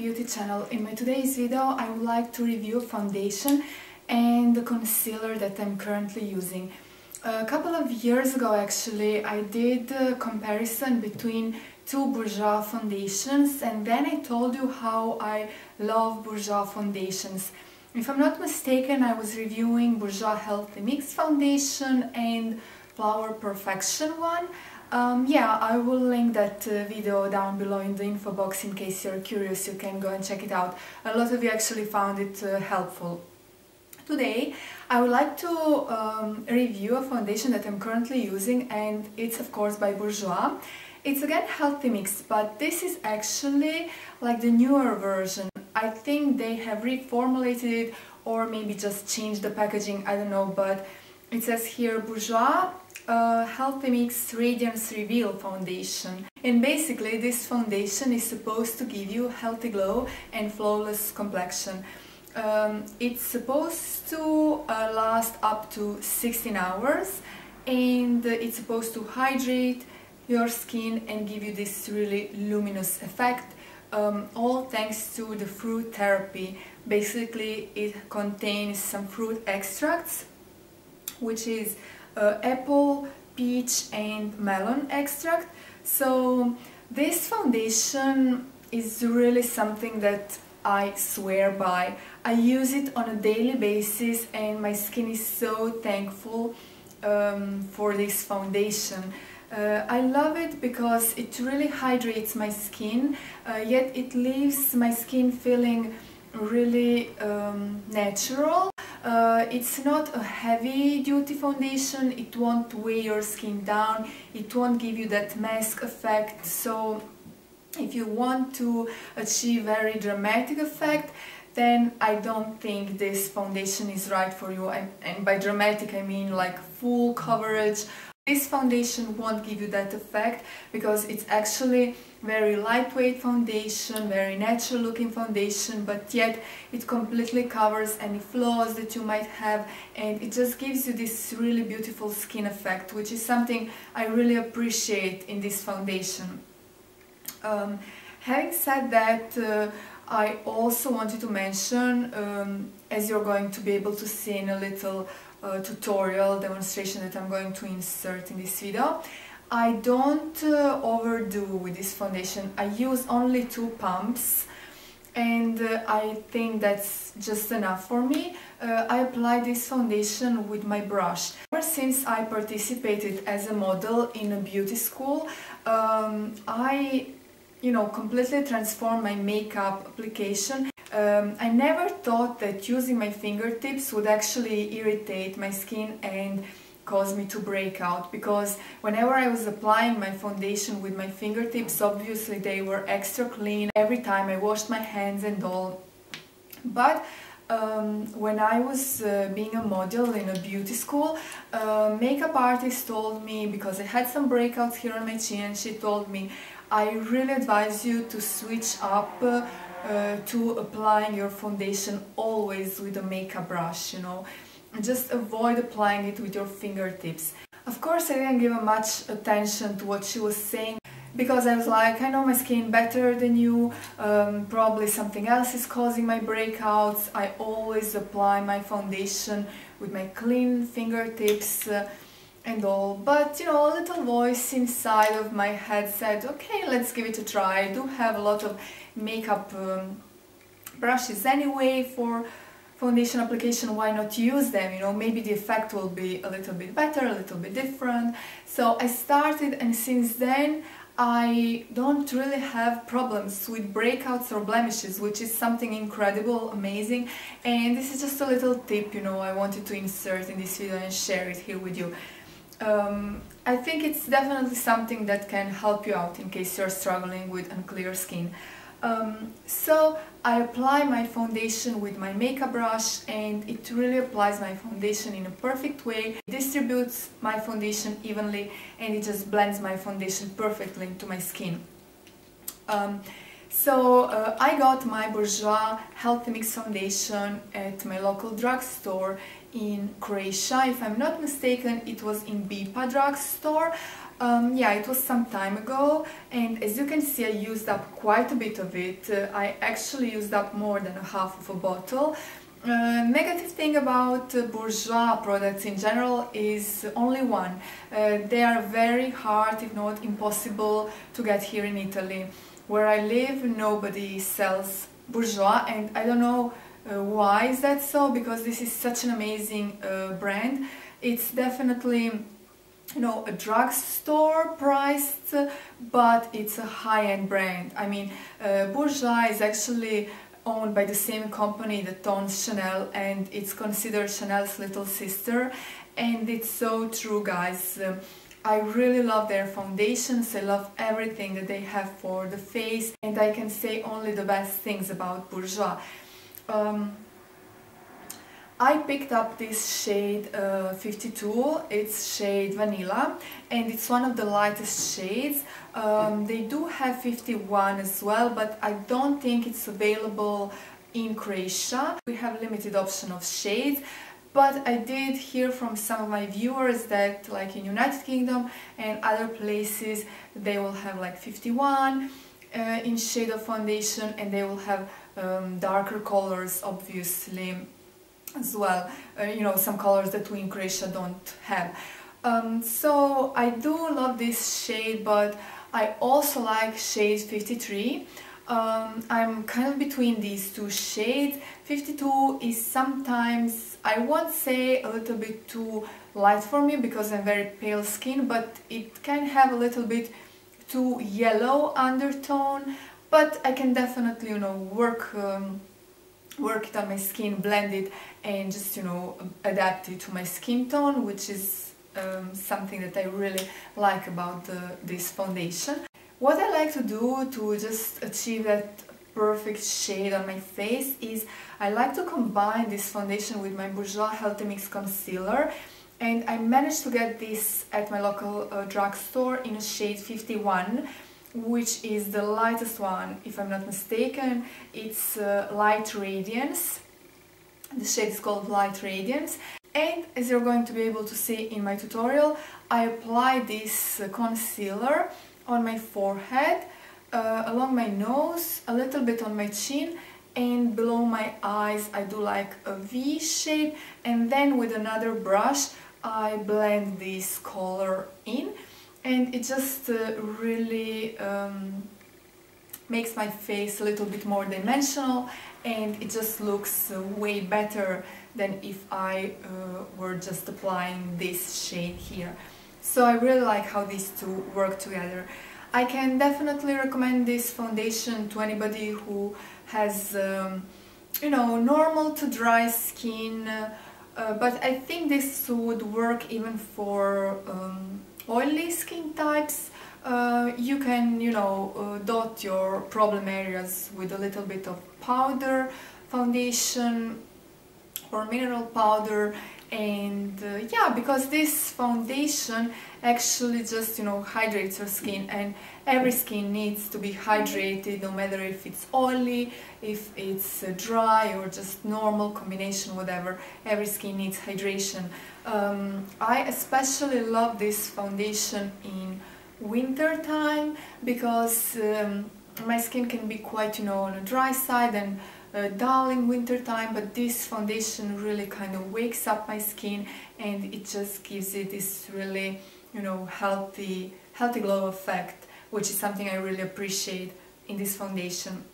beauty channel. In my today's video I would like to review foundation and the concealer that I'm currently using. A couple of years ago actually I did a comparison between two Bourjois foundations, and then I told you how I love Bourjois foundations. If I'm not mistaken, I was reviewing Bourjois Healthy Mix foundation and Flower Perfection one. Yeah, I will link that video down below in the info box in case you're curious. You can go and check it out. A lot of you actually found it helpful. Today I would like to review a foundation that I'm currently using, and it's of course by Bourjois. It's again Healthy Mix, but this is actually like the newer version. I think they have reformulated it or maybe just changed the packaging, I don't know, but it says here Bourjois Healthy Mix Radiance Reveal Foundation. And basically this foundation is supposed to give you healthy glow and flawless complexion. It's supposed to last up to 16 hours, and it's supposed to hydrate your skin and give you this really luminous effect, all thanks to the fruit therapy. Basically it contains some fruit extracts, which is apple, peach and melon extract. So this foundation is really something that I swear by. I use it on a daily basis and my skin is so thankful for this foundation. I love it because it really hydrates my skin, yet it leaves my skin feeling really natural. It's not a heavy duty foundation, it won't weigh your skin down, it won't give you that mask effect. So if you want to achieve very dramatic effect, then I don't think this foundation is right for you. And by dramatic I mean like full coverage. This foundation won't give you that effect because it's actually very lightweight foundation, very natural looking foundation, but yet it completely covers any flaws that you might have, and it just gives you this really beautiful skin effect, which is something I really appreciate in this foundation. Having said that, I also wanted to mention, as you're going to be able to see in a little tutorial demonstration that I'm going to insert in this video, I don't overdo with this foundation. I use only 2 pumps and I think that's just enough for me. I apply this foundation with my brush. Ever since I participated as a model in a beauty school, I completely transformed my makeup application. I never thought that using my fingertips would actually irritate my skin and cause me to break out, because whenever I was applying my foundation with my fingertips, obviously they were extra clean every time I washed my hands and all. But when I was being a model in a beauty school, makeup artist told me, because I had some breakouts here on my chin, and she told me, I really advise you to switch up to applying your foundation always with a makeup brush, just avoid applying it with your fingertips. Of course I didn't give much attention to what she was saying, because I was like, I know my skin better than you, probably something else is causing my breakouts. I always apply my foundation with my clean fingertips and all, but a little voice inside of my head said, okay, let's give it a try. I do have a lot of makeup brushes anyway for foundation application, why not use them? Maybe the effect will be a little bit better, a little bit different. So I started, and since then I don't really have problems with breakouts or blemishes, which is something incredible, amazing. And this is just a little tip, I wanted to insert in this video and share it here with you. I think it's definitely something that can help you out in case you're struggling with unclear skin. So I apply my foundation with my makeup brush, and it really applies my foundation in a perfect way. It distributes my foundation evenly, and it just blends my foundation perfectly into my skin. I got my Bourjois Healthy Mix foundation at my local drugstore in Croatia. If I'm not mistaken, it was in BIPA drugstore. Yeah, it was some time ago, and as you can see, I used up quite a bit of it. I actually used up more than half of a bottle. Negative thing about Bourjois products in general is only one. They are very hard, if not impossible, to get here in Italy. Where I live, nobody sells Bourjois, and I don't know why is that so, because this is such an amazing brand. It's definitely, you know, a drugstore priced, but it's a high-end brand. I mean, Bourjois is actually owned by the same company that owns Chanel, and it's considered Chanel's little sister, and it's so true, guys. I really love their foundations. I love everything that they have for the face, and I can say only the best things about Bourjois. I picked up this shade 52, it's shade Vanilla, and it's one of the lightest shades. They do have 51 as well, but I don't think it's available in Croatia. We have limited option of shades, but I did hear from some of my viewers that like in United Kingdom and other places they will have like 51 in shade of foundation, and they will have darker colors obviously as well, you know, some colors that we in Croatia don't have. So I do love this shade, but I also like shade 53. I'm kind of between these two shades. 52 is sometimes, I won't say a little bit too light for me because I'm very pale skin, but it can have a little bit too yellow undertone, but I can definitely, you know, work it on my skin, blend it, and just, you know, adapt it to my skin tone, which is something that I really like about this foundation. What I like to do to just achieve that perfect shade on my face is I like to combine this foundation with my Bourjois Healthy Mix Concealer, and I managed to get this at my local drugstore in a shade 51, which is the lightest one, if I'm not mistaken. It's Light Radiance. The shade is called Light Radiance, and as you're going to be able to see in my tutorial, I apply this concealer on my forehead, along my nose, a little bit on my chin, and below my eyes I do like a V shape, and then with another brush I blend this color in, and it just really makes my face a little bit more dimensional, and it just looks way better than if I were just applying this shade here. So I really like how these two work together. I can definitely recommend this foundation to anybody who has, you know, normal to dry skin, but I think this would work even for oily skin types. You can, you know, dot your problem areas with a little bit of powder foundation or mineral powder, and yeah, because this foundation actually just, you know, hydrates your skin, and every skin needs to be hydrated, no matter if it's oily, if it's dry, or just normal combination, whatever. Every skin needs hydration. I especially love this foundation in winter time because my skin can be quite, you know, on the dry side and dull in winter time, but this foundation really kind of wakes up my skin, and it just gives it this really, you know, healthy glow effect, which is something I really appreciate in this foundation.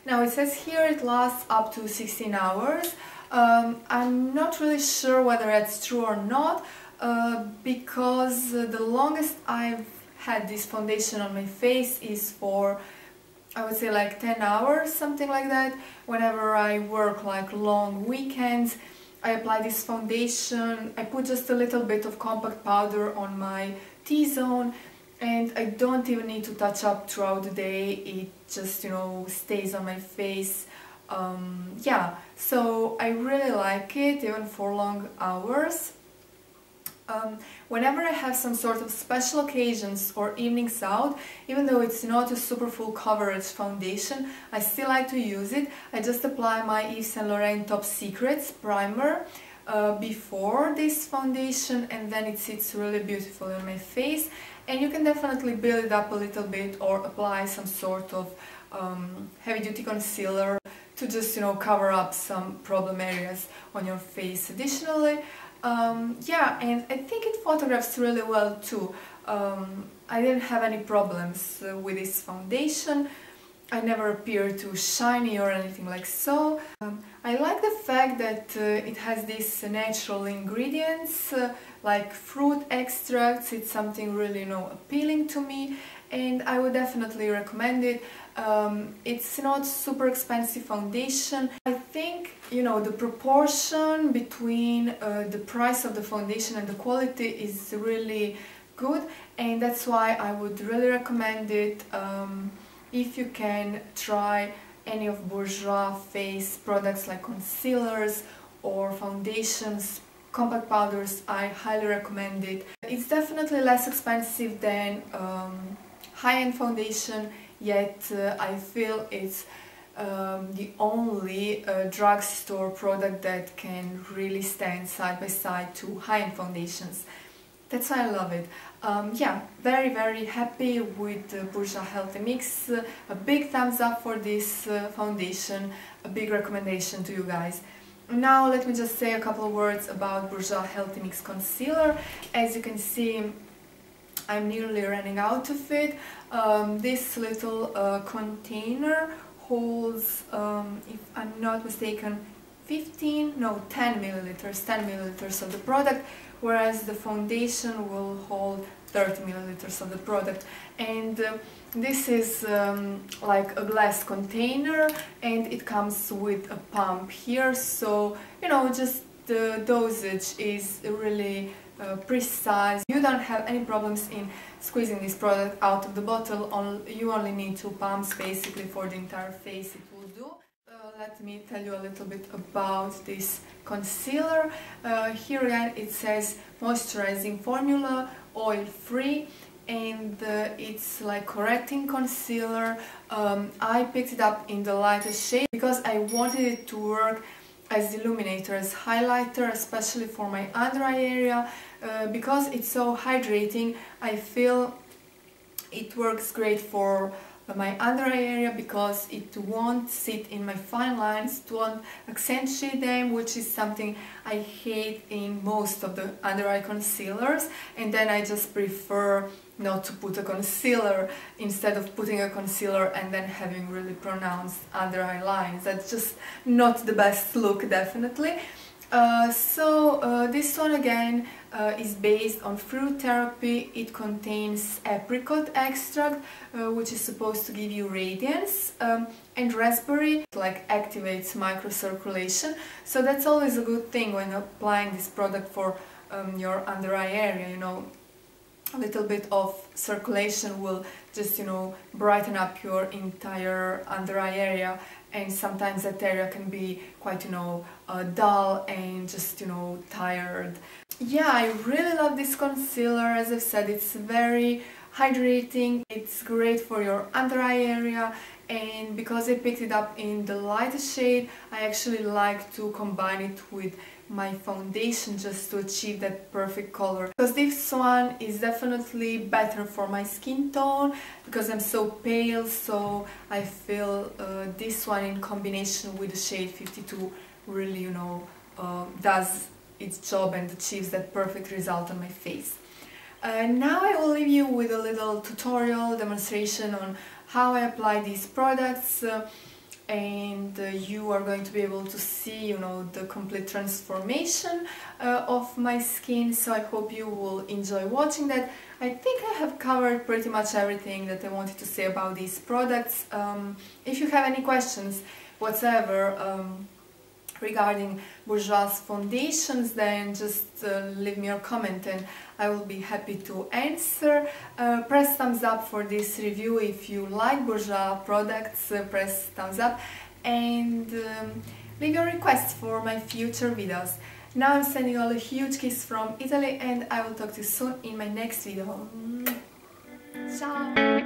Now it says here it lasts up to 16 hours. I'm not really sure whether that's true or not, because the longest I've had this foundation on my face is for, I would say, like 10 hours, something like that. Whenever I work like long weekends, I apply this foundation. I put just a little bit of compact powder on my T-zone, and I don't even need to touch up throughout the day. It just, you know, stays on my face. Yeah, so I really like it even for long hours. Whenever I have some sort of special occasions or evenings out, even though it's not a super full coverage foundation, I still like to use it. I just apply my Yves Saint Laurent Top Secrets primer before this foundation, and then it sits really beautifully on my face. And you can definitely build it up a little bit or apply some sort of heavy-duty concealer to just, you know, cover up some problem areas on your face. Additionally, yeah, and I think it photographs really well too. I didn't have any problems with this foundation. I never appear too shiny or anything like so. I like the fact that it has these natural ingredients like fruit extracts. It's something really, you know, appealing to me, and I would definitely recommend it. It's not super expensive foundation. I think, you know, the proportion between the price of the foundation and the quality is really good, and that's why I would really recommend it. If you can try any of Bourjois face products like concealers or foundations, compact powders, I highly recommend it. It's definitely less expensive than high-end foundation, yet I feel it's the only drugstore product that can really stand side by side to high-end foundations. That's why I love it. Yeah, very happy with the Bourjois Healthy Mix. A big thumbs up for this foundation, a big recommendation to you guys. Now let me just say a couple of words about Bourjois Healthy Mix Concealer. As you can see, I'm nearly running out of it. This little container holds, if I'm not mistaken, 10 milliliters of the product, whereas the foundation will hold 30 milliliters of the product. And this is like a glass container, and it comes with a pump here, so, you know, just the dosage is really precise. You don't have any problems in squeezing this product out of the bottle. You only need 2 pumps basically for the entire face. It will do. Let me tell you a little bit about this concealer. Here again it says moisturizing formula, oil-free, and it's like CROATIAN concealer. I picked it up in the lightest shade because I wanted it to work as illuminator, as highlighter, especially for my under eye area. Because it's so hydrating, I feel it works great for my under eye area because it won't sit in my fine lines, it won't accentuate them, which is something I hate in most of the under eye concealers. And then I just prefer not to put a concealer instead of putting a concealer and then having really pronounced under eye lines. That's just not the best look, definitely. This one again is based on fruit therapy. It contains apricot extract, which is supposed to give you radiance, and raspberry, like activates microcirculation. So that's always a good thing when applying this product for your under eye area, you know. A little bit of circulation will just, you know, brighten up your entire under eye area, and sometimes that area can be quite, you know, dull and just, you know, tired. Yeah, I really love this concealer. As I've said, it's very hydrating, it's great for your under eye area, and because I picked it up in the lightest shade, I actually like to combine it with my foundation just to achieve that perfect color, because this one is definitely better for my skin tone because I'm so pale. So I feel this one in combination with the shade 52 really, you know, does its job and achieves that perfect result on my face. Now I will leave you with a little tutorial demonstration on how I apply these products, and you are going to be able to see, you know, the complete transformation of my skin. So I hope you will enjoy watching that. I think I have covered pretty much everything that I wanted to say about these products. If you have any questions whatsoever regarding Bourjois foundations, then just leave me a comment and I will be happy to answer. Press thumbs up for this review if you like Bourjois products, press thumbs up, and leave your requests for my future videos. Now I'm sending you all a huge kiss from Italy, and I will talk to you soon in my next video. Ciao!